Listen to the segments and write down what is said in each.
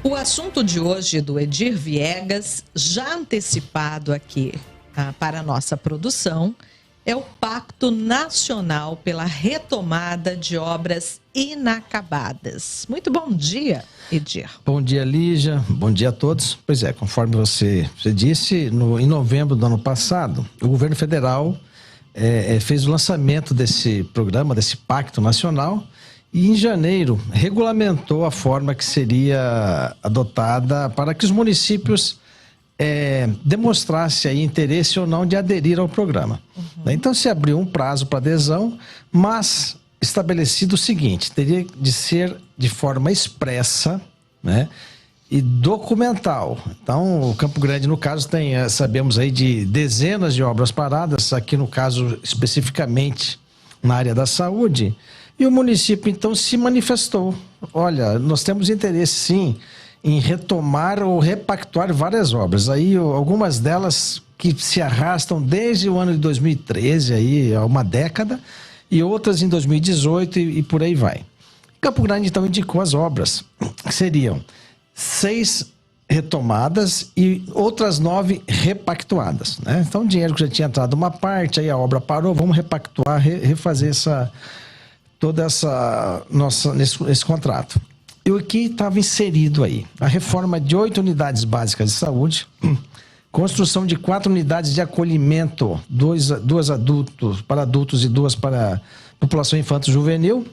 O assunto de hoje do Edir Viegas, já antecipado aqui para a nossa produção, é o Pacto Nacional pela Retomada de Obras Inacabadas. Muito bom dia, Edir. Bom dia, Lígia. Bom dia a todos. Pois é, conforme você disse, em novembro do ano passado, o governo federal fez o lançamento desse programa, desse Pacto Nacional, e em janeiro regulamentou a forma que seria adotada para que os municípios demonstrassem aí interesse ou não de aderir ao programa. Então se abriu um prazo para adesão, mas estabelecido o seguinte: teria de ser de forma expressa, né, e documental. Então o Campo Grande, no caso, tem, sabemos aí, de dezenas de obras paradas, aqui no caso especificamente na área da saúde, e o município então se manifestou: olha, nós temos interesse sim em retomar ou repactuar várias obras. Aí algumas delas que se arrastam desde o ano de 2013, aí há uma década, e outras em 2018 e por aí vai. Campo Grande então indicou as obras, que seriam 6 retomadas e outras 9 repactuadas, né? Então o dinheiro que já tinha entrado uma parte, aí a obra parou, vamos repactuar, refazer esse contrato. E o que estava inserido aí? A reforma de 8 unidades básicas de saúde, construção de 4 unidades de acolhimento, 2 para adultos e 2 para população infanto-juvenil,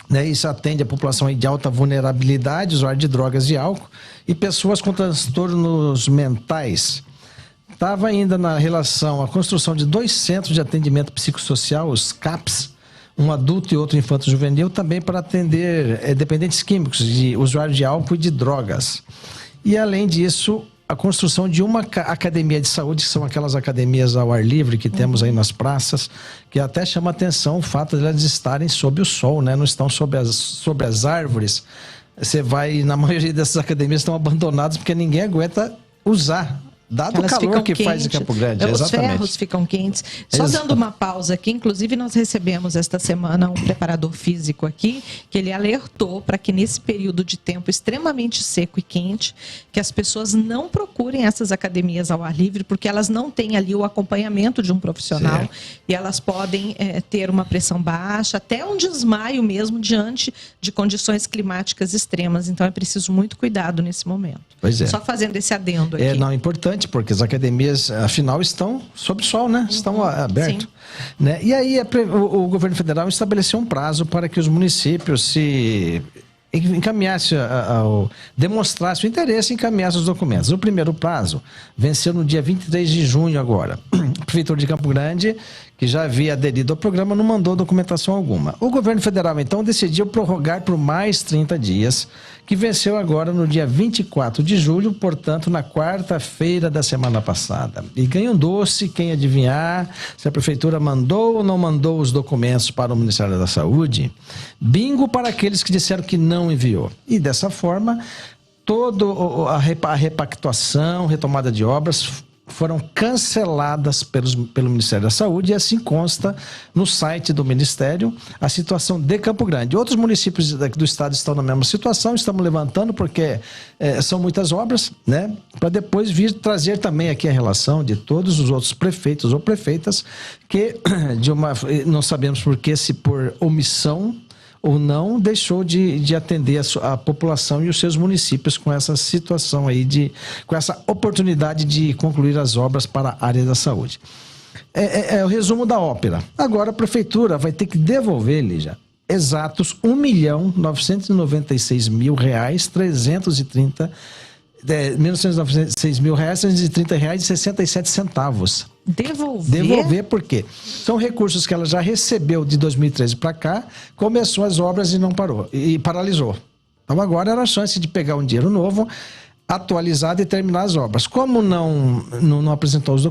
né? Isso atende a população de alta vulnerabilidade, usuário de drogas e álcool, e pessoas com transtornos mentais. Estava ainda na relação a construção de 2 centros de atendimento psicossocial, os CAPs, um adulto e outro infanto-juvenil, também para atender dependentes químicos, de usuários de álcool e de drogas. E, além disso, a construção de uma academia de saúde, que são aquelas academias ao ar livre que temos aí nas praças, que até chama atenção o fato de elas estarem sob o sol, né? Não estão sob as árvores. Você vai, na maioria dessas academias estão abandonadas porque ninguém aguenta usar. Dado o calor que faz em Campo Grande, os ferros ficam quentes. Só dando uma pausa aqui, inclusive nós recebemos esta semana um preparador físico aqui, que ele alertou para que nesse período de tempo extremamente seco e quente, que as pessoas não procurem essas academias ao ar livre, porque elas não têm ali o acompanhamento de um profissional, certo, e elas podem ter uma pressão baixa, até um desmaio mesmo diante de condições climáticas extremas. Então é preciso muito cuidado nesse momento. Pois é. Só fazendo esse adendo aqui. Não, importante, porque as academias, afinal, estão sob sol, né? Estão abertas. Né? E aí o governo federal estabeleceu um prazo para que os municípios se encaminhassem, demonstrassem o interesse em encaminhar os documentos. O primeiro prazo venceu no dia 23 de junho agora. A Prefeitura de Campo Grande, que já havia aderido ao programa, não mandou documentação alguma. O governo federal, então, decidiu prorrogar por mais 30 dias, que venceu agora no dia 24 de julho, portanto, na quarta-feira da semana passada. E ganha um doce quem adivinhar se a Prefeitura mandou ou não mandou os documentos para o Ministério da Saúde. Bingo para aqueles que disseram que não enviou. E dessa forma, toda a repactuação, retomada de obras foram canceladas pelo Ministério da Saúde, e assim consta no site do Ministério a situação de Campo Grande. Outros municípios do estado estão na mesma situação, estamos levantando porque são muitas obras, né? Para depois vir trazer também aqui a relação de todos os outros prefeitos ou prefeitas que não sabemos por que, se por omissão ou não, deixou de atender a população e os seus municípios com essa situação aí, com essa oportunidade de concluir as obras para a área da saúde. É o resumo da ópera. Agora a Prefeitura vai ter que devolver, Lígia, exatos R$1.996.330, R$1.996.330,67. Devolver por quê? São recursos que ela já recebeu de 2013 para cá, começou as obras e não parou, e paralisou. Então agora era a chance de pegar um dinheiro novo, atualizado, e terminar as obras. Como não apresentou os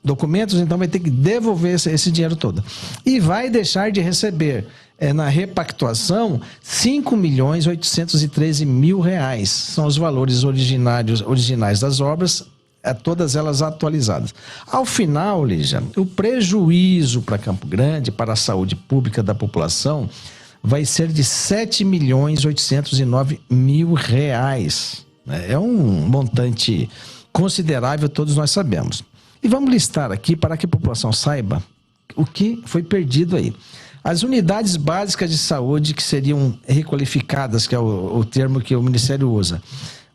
documentos, então vai ter que devolver esse dinheiro todo. E vai deixar de receber, na repactuação, R$5.813.000. São os valores originais das obras, todas elas atualizadas. Ao final, Lígia, o prejuízo para Campo Grande, para a saúde pública da população, vai ser de R$7.809.000. É um montante considerável, todos nós sabemos. E vamos listar aqui para que a população saiba o que foi perdido aí. As unidades básicas de saúde que seriam requalificadas, que é o termo que o Ministério usa.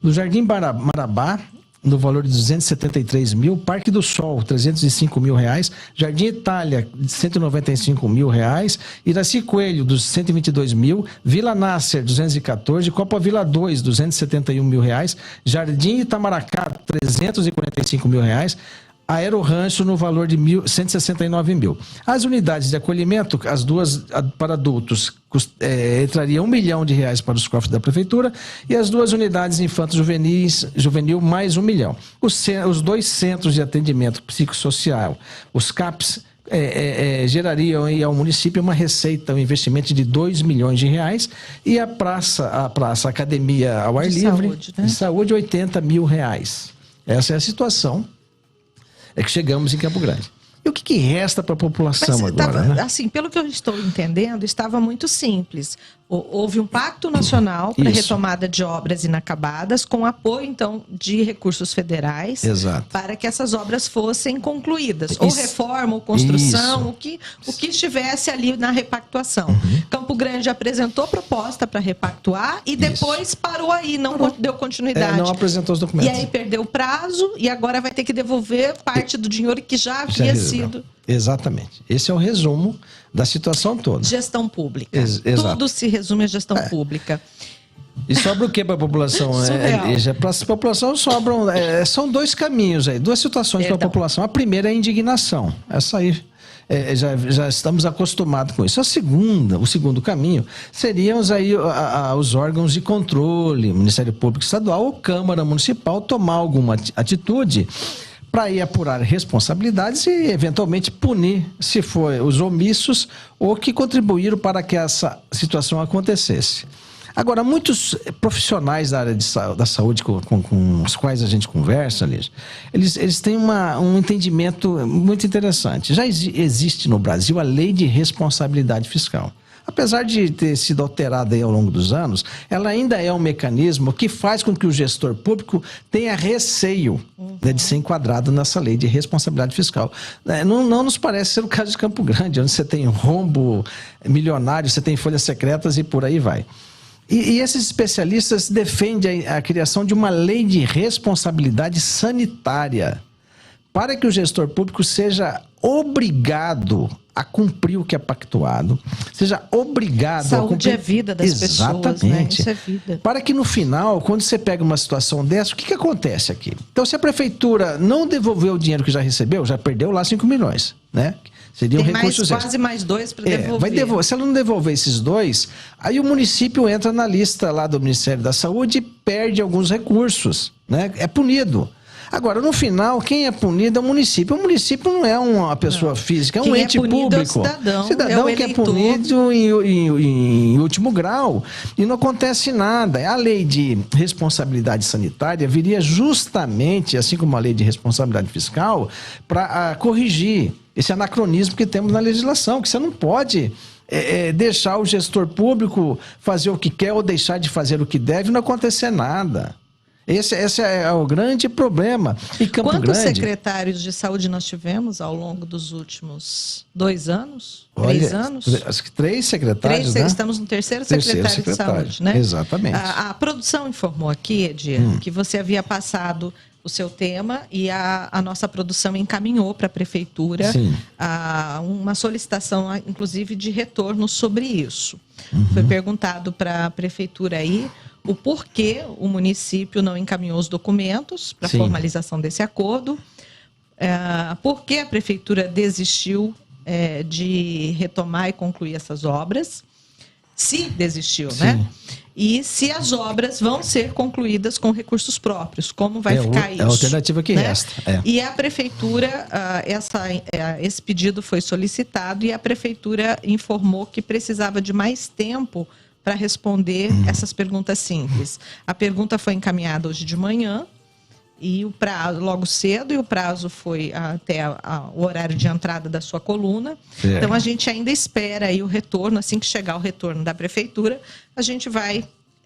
No Jardim Marabá, no valor de 273 mil, Parque do Sol, 305 mil reais, Jardim Itália, 195 mil reais, Iraci Coelho, dos 122 mil, Vila Nasser, 214, Copa Vila 2, 271 mil reais, Jardim Itamaracá, 345 mil reais, Aerorancho no valor de 169 mil. As unidades de acolhimento, as duas para adultos, entraria R$1 milhão para os cofres da prefeitura, e as duas unidades infanto-juvenil mais R$1 milhão. Os dois centros de atendimento psicossocial, os CAPs, gerariam aí ao município uma receita, um investimento de R$2 milhões, e a academia ao ar livre, saúde, né? De saúde, R$80 mil. Essa é a situação que chegamos em Campo Grande. E o que resta para a população agora? Né? Assim, pelo que eu estou entendendo, estava muito simples. Houve um pacto nacional para retomada de obras inacabadas, com apoio, então, de recursos federais. Exato. Para que essas obras fossem concluídas. Ou reforma, ou construção, o que estivesse ali na repactuação. Campo Grande apresentou proposta para repactuar e depois parou aí, não deu continuidade. Não apresentou os documentos. E aí perdeu o prazo e agora vai ter que devolver parte do dinheiro que já havia sido. Exatamente. Esse é o resumo da situação toda. Gestão pública. Tudo se resume à gestão pública. E sobra o que para a população? Para a população sobram... são dois caminhos aí, duas situações para a população. A primeira é a indignação. Essa aí... já estamos acostumados com isso. O segundo caminho seriam aí os órgãos de controle, Ministério Público Estadual ou Câmara Municipal, tomar alguma atitude para ir apurar responsabilidades e, eventualmente, punir, se for os omissos ou que contribuíram para que essa situação acontecesse. Agora, muitos profissionais da área da saúde com os quais a gente conversa, eles têm um entendimento muito interessante. Já existe no Brasil a Lei de Responsabilidade Fiscal. Apesar de ter sido alterada aí ao longo dos anos, ela ainda é um mecanismo que faz com que o gestor público tenha receio de ser enquadrado nessa lei de responsabilidade fiscal. Não nos parece ser o caso de Campo Grande, onde você tem rombo milionário, você tem folhas secretas e por aí vai. E esses especialistas defendem a criação de uma lei de responsabilidade sanitária para que o gestor público seja obrigado a cumprir o que é pactuado, seja obrigado a cumprir... Saúde é vida das pessoas, né? Isso é vida. Para que no final, quando você pega uma situação dessa, o que acontece aqui? Então, se a prefeitura não devolveu o dinheiro que já recebeu, já perdeu lá 5 milhões, né? Seriam recursos quase mais 2 para devolver. Se ela não devolver esses 2, aí o município entra na lista lá do Ministério da Saúde e perde alguns recursos, né? É punido. Agora, no final, quem é punido é o município. O município não é uma pessoa física, é um ente público. É o cidadão que é punido em último grau. E não acontece nada. A lei de responsabilidade sanitária viria justamente, assim como a lei de responsabilidade fiscal, para corrigir esse anacronismo que temos na legislação, que você não pode deixar o gestor público fazer o que quer ou deixar de fazer o que deve e não acontecer nada. Esse é o grande problema. E Quantos secretários de saúde nós tivemos ao longo dos últimos 2 anos? 3 anos? Acho que 3 secretários, né? Estamos no terceiro secretário de saúde, né? Exatamente. A produção informou aqui, Edir, que você havia passado o seu tema e a nossa produção encaminhou para a prefeitura uma solicitação, inclusive, de retorno sobre isso. Foi perguntado para a prefeitura aí o porquê o município não encaminhou os documentos para a formalização desse acordo, por que a prefeitura desistiu de retomar e concluir essas obras, se desistiu, né? E se as obras vão ser concluídas com recursos próprios, como vai ficar isso? É a alternativa que resta. E a prefeitura, esse pedido foi solicitado e a prefeitura informou que precisava de mais tempo para responder essas perguntas simples. A pergunta foi encaminhada hoje de manhã, e o prazo, logo cedo, e o prazo foi até o horário de entrada da sua coluna. Então, a gente ainda espera aí o retorno. Assim que chegar o retorno da prefeitura, a gente vai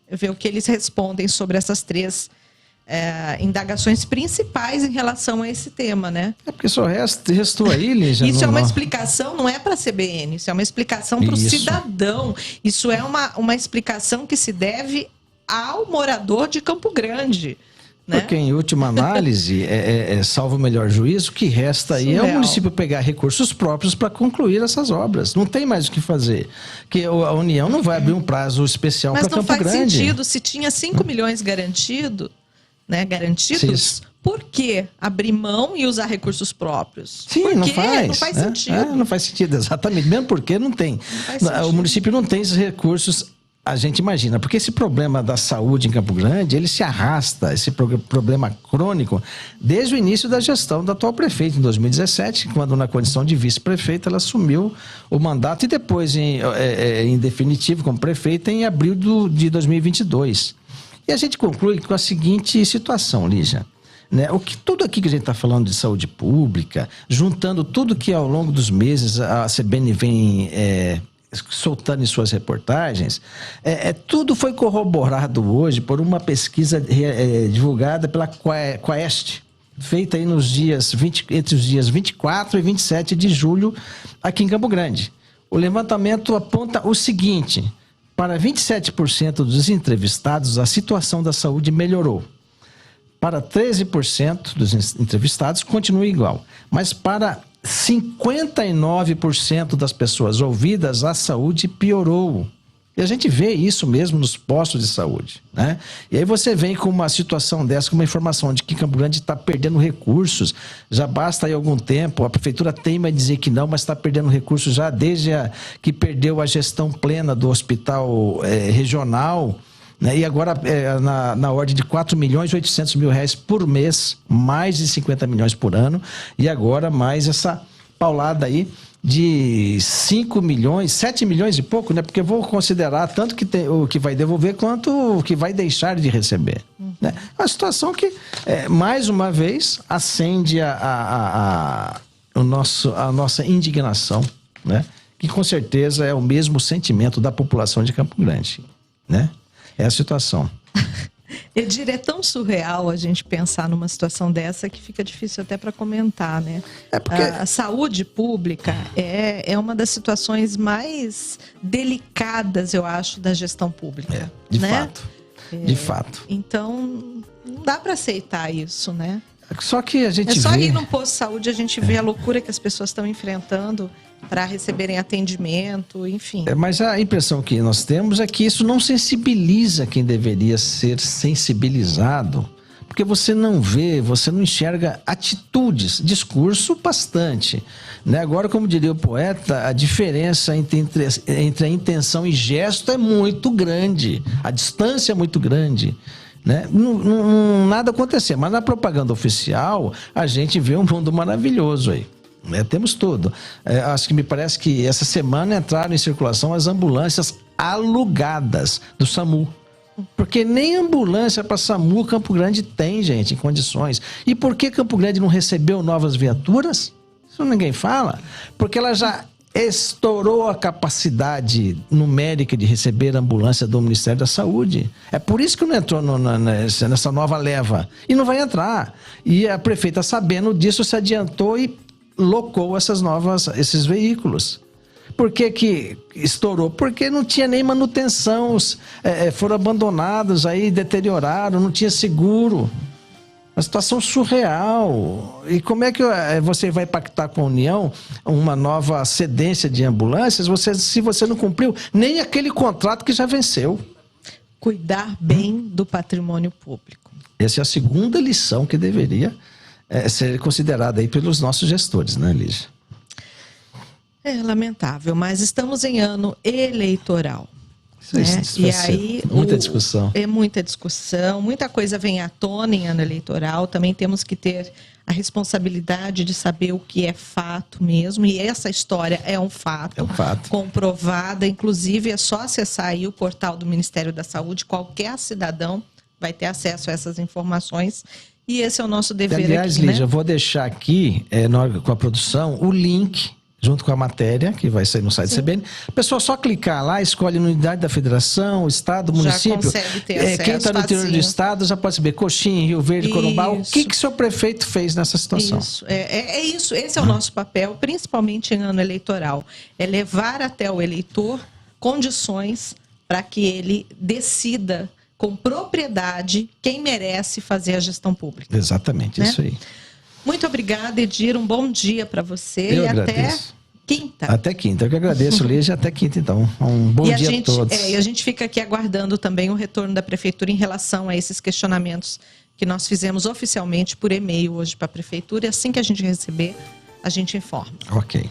ver o que eles respondem sobre essas 3 indagações principais em relação a esse tema, né? É porque só restou aí, Lígia. Isso é uma explicação, não é para a CBN, isso é uma explicação para o cidadão. Isso é uma explicação que se deve ao morador de Campo Grande. Né? Porque, em última análise, salvo o melhor juízo, o que resta aí é o município pegar recursos próprios para concluir essas obras. Não tem mais o que fazer. Porque a União não vai abrir um prazo especial para Campo Grande. Mas não faz sentido, se tinha 5 milhões garantidos, por que abrir mão e usar recursos próprios? Sim, não faz sentido. Não faz sentido, exatamente. Mesmo porque não tem. O município não tem esses recursos. A gente imagina, porque esse problema da saúde em Campo Grande, ele se arrasta, esse problema crônico, desde o início da gestão da atual prefeita, em 2017, quando na condição de vice-prefeita ela assumiu o mandato e depois, em definitivo, como prefeita, em abril de 2022. E a gente conclui com a seguinte situação, Lígia. Né? Tudo aqui que a gente está falando de saúde pública, juntando tudo que ao longo dos meses a CBN vem soltando em suas reportagens, tudo foi corroborado hoje por uma pesquisa divulgada pela Quaest, feita aí entre os dias 24 e 27 de julho aqui em Campo Grande. O levantamento aponta o seguinte: para 27% dos entrevistados, a situação da saúde melhorou. Para 13% dos entrevistados, continua igual. Mas para 59% das pessoas ouvidas, a saúde piorou. E a gente vê isso mesmo nos postos de saúde, né? E aí você vem com uma situação dessa, com uma informação de que Campo Grande está perdendo recursos. Já basta aí algum tempo, a prefeitura teima em dizer que não, mas está perdendo recursos já desde que perdeu a gestão plena do hospital regional, né? E agora na ordem de 4.800.000 reais por mês, mais de 50 milhões por ano, e agora mais essa paulada aí de 5 milhões, 7 milhões e pouco, né? Porque eu vou considerar tanto o que vai devolver quanto o que vai deixar de receber. Né? Uma situação que, mais uma vez, acende a nossa indignação, né? Que com certeza é o mesmo sentimento da população de Campo Grande, né? É a situação. Edir, é tão surreal a gente pensar numa situação dessa que fica difícil até para comentar, né? Porque a saúde pública é uma das situações mais delicadas, eu acho, da gestão pública. De né? fato. De fato. Então, não dá para aceitar isso, né? Só que a gente só ir num posto de saúde a gente vê a loucura que as pessoas estão enfrentando para receberem atendimento, enfim. Mas a impressão que nós temos é que isso não sensibiliza quem deveria ser sensibilizado, porque você não vê, você não enxerga atitudes, discurso bastante. Né? Agora, como diria o poeta, a diferença entre a intenção e gesto é muito grande, a distância é muito grande. Né? Nada acontecer, mas na propaganda oficial a gente vê um mundo maravilhoso aí. Temos tudo. Acho que me parece que essa semana entraram em circulação as ambulâncias alugadas do SAMU. Porque nem ambulância para SAMU Campo Grande tem, gente, em condições. E por que Campo Grande não recebeu novas viaturas? Isso ninguém fala. Porque ela já estourou a capacidade numérica de receber ambulância do Ministério da Saúde. É por isso que não entrou nessa nova leva. E não vai entrar. E a prefeita, sabendo disso, se adiantou e locou esses veículos. Por que estourou? Porque não tinha nem manutenção, foram abandonados, aí deterioraram, não tinha seguro. Uma situação surreal. E como é que você vai pactar com a União uma nova cedência de ambulâncias se você não cumpriu nem aquele contrato que já venceu? Cuidar bem do patrimônio público. Essa é a segunda lição que deveria ser considerada aí pelos nossos gestores, né, Lígia? É lamentável, mas estamos em ano eleitoral. Né? E aí muita discussão. Muita discussão, muita coisa vem à tona em ano eleitoral. Também temos que ter a responsabilidade de saber o que é fato mesmo. E essa história é um fato. É um fato. Comprovada. Inclusive, é só acessar aí o portal do Ministério da Saúde. Qualquer cidadão vai ter acesso a essas informações. E esse é o nosso dever. Aliás, aqui, Lígia, né? eu vou deixar aqui, com a produção, o link junto com a matéria, que vai sair no site da CBN. A pessoa só clicar lá, escolhe unidade da federação, estado, município. Já consegue ter acesso. Quem está no interior do estado já pode saber Coxim, Rio Verde, Corumbá. O que seu prefeito fez nessa situação? Isso. Isso. Esse é o nosso papel, principalmente em ano eleitoral. É levar até o eleitor condições para que ele decida com propriedade quem merece fazer a gestão pública. Exatamente, né? Isso aí. Muito obrigada, Edir. Um bom dia para você. Eu e agradeço. Até quinta. Até quinta. Eu que agradeço, Lígia. Até quinta, então. Um bom dia a todos. E a gente fica aqui aguardando também o retorno da Prefeitura em relação a esses questionamentos que nós fizemos oficialmente por e-mail hoje para a Prefeitura. E assim que a gente receber, a gente informa. Ok.